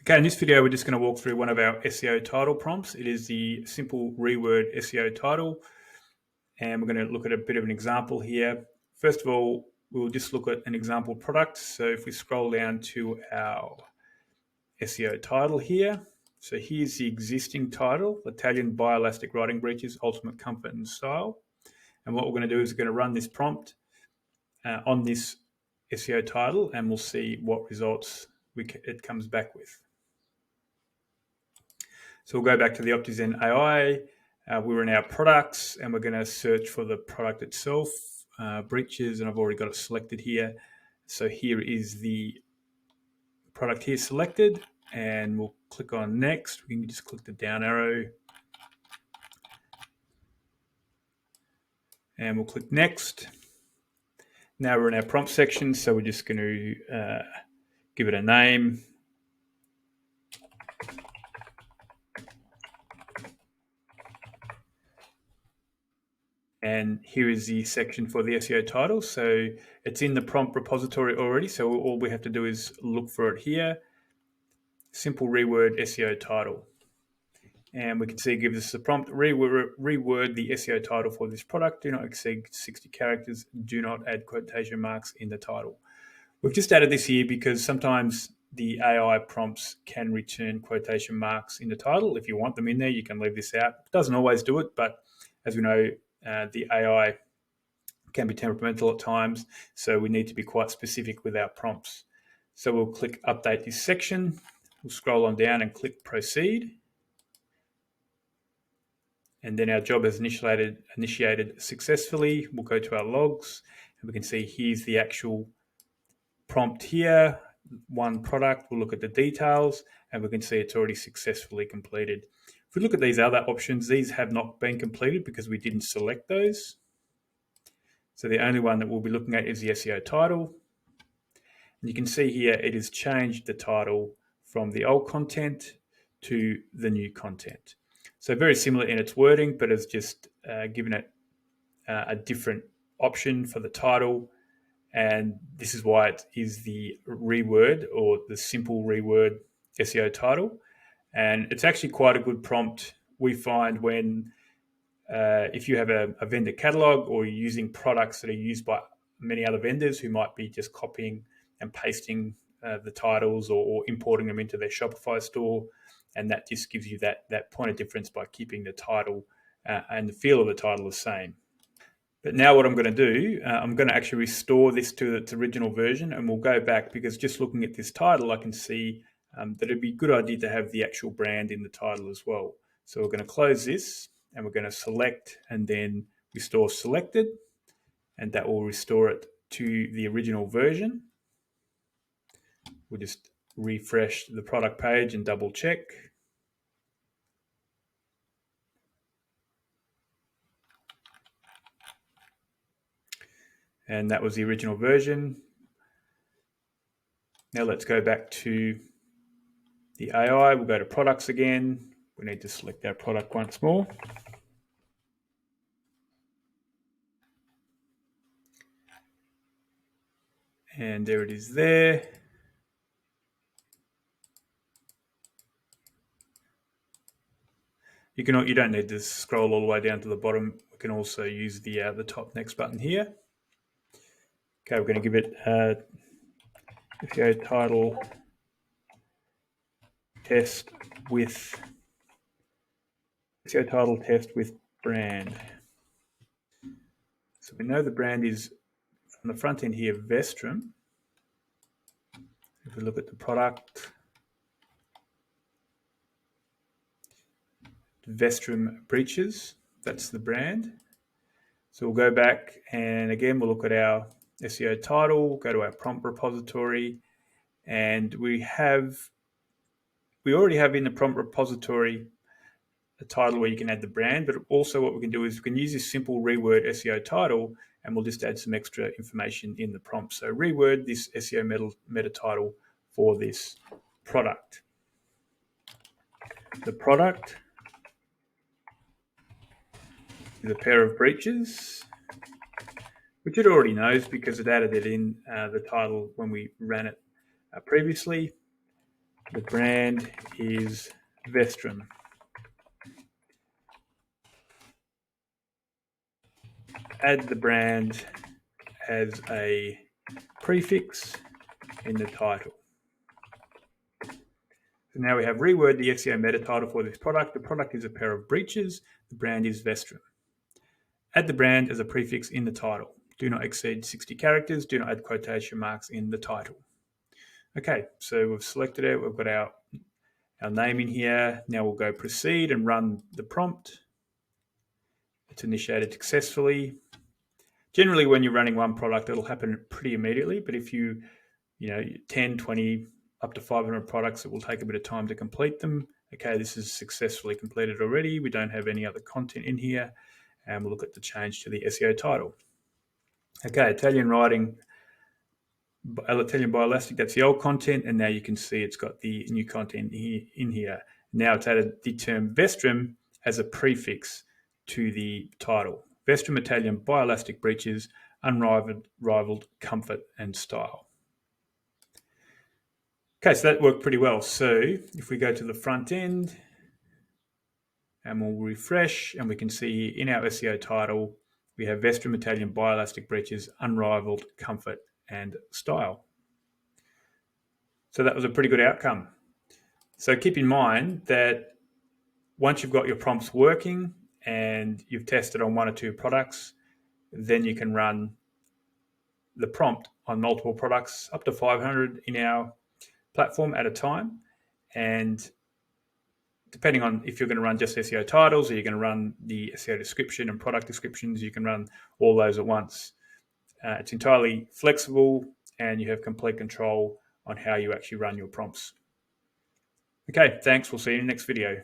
Okay, in this video, we're just going to walk through one of our SEO title prompts. It is the simple reword SEO title, and we're going to look at a bit of an example here. First of all, we'll just look at an example product. So if we scroll down to our SEO title here, so here's the existing title, Italian Bioelastic Riding Breeches, Ultimate Comfort and Style. And what we're going to do is we're going to run this prompt on this SEO title, and we'll see what results it comes back with. So we'll go back to the Optizen AI. We're in our products, and we're going to search for the product itself, breeches, and I've already got it selected here. So here is the product here selected, and we'll click on next. We can just click the down arrow, and we'll click next. Now we're in our prompt section, so we're just going to give it a name. And here is the section for the SEO title. So it's in the prompt repository already. So all we have to do is look for it here. Simple reword SEO title. And we can see it gives us the prompt, reword the SEO title for this product. Do not exceed 60 characters. Do not add quotation marks in the title. We've just added this here because sometimes the AI prompts can return quotation marks in the title. If you want them in there, you can leave this out. It doesn't always do it, but as we know, the AI can be temperamental at times, so we need to be quite specific with our prompts. So we'll click update this section. We'll scroll on down and click proceed. And then our job is initiated successfully. We'll go to our logs, and we can see here's the actual prompt here. One product, we'll look at the details, and we can see it's already successfully completed. If we look at these other options, these have not been completed because we didn't select those. So the only one that we'll be looking at is the SEO title. And you can see here it has changed the title from the old content to the new content. So very similar in its wording, but it's just given it a different option for the title. And this is why it is the reword or the simple reword SEO title. And it's actually quite a good prompt we find when if you have a vendor catalog or you're using products that are used by many other vendors who might be just copying and pasting the titles or importing them into their Shopify store. And that just gives you that point of difference by keeping the title and the feel of the title the same. But now what I'm going to do, I'm going to actually restore this to its original version, and we'll go back because just looking at this title, I can see that it'd be a good idea to have the actual brand in the title as well. So we're going to close this, and we're going to select and then restore selected, and that will restore it to the original version. We'll just refresh the product page and double check. And that was the original version. Now let's go back to the AI. We'll go to products again. We need to select our product once more. And there it is there. You don't need to scroll all the way down to the bottom. We can also use the top next button here. Okay, we're going to give it SEO title test with SEO title test with brand. So we know the brand is on the front end here, Vestrum. If we look at the product, Vestrum breeches, that's the brand. So we'll go back and again, we'll look at our SEO title, go to our prompt repository, and we already have in the prompt repository a title where you can add the brand, but also what we can do is we can use this simple reword SEO title, and we'll just add some extra information in the prompt. So reword this SEO meta title for this product. The product is a pair of breeches, which it already knows because it added it in the title when we ran it previously. The brand is Vestrum. Add the brand as a prefix in the title. So now we have reword the SEO meta title for this product. The product is a pair of breeches. The brand is Vestrum. Add the brand as a prefix in the title. Do not exceed 60 characters. Do not add quotation marks in the title. Okay, so we've selected it. We've got our name in here. Now we'll go proceed and run the prompt. It's initiated successfully. Generally, when you're running one product, it'll happen pretty immediately. But if you 10, 20, up to 500 products, it will take a bit of time to complete them. Okay, this is successfully completed already. We don't have any other content in here. And we'll look at the change to the SEO title. Okay, Italian writing, Italian by Elastic, that's the old content. And now you can see it's got the new content in here. Now it's added the term Vestrum as a prefix to the title. Vestrum Italian by Elastic breeches, unrivaled comfort and style. Okay, so that worked pretty well. So if we go to the front end and we'll refresh, and we can see in our SEO title, we have Vestrum Italian by Elastic breeches, unrivaled comfort and style. So that was a pretty good outcome. So keep in mind that once you've got your prompts working and you've tested on one or two products, then you can run the prompt on multiple products, up to 500 in our platform at a time. And depending on if you're going to run just SEO titles or you're going to run the SEO description and product descriptions, you can run all those at once. It's entirely flexible and you have complete control on how you actually run your prompts. Okay, thanks. We'll see you in the next video.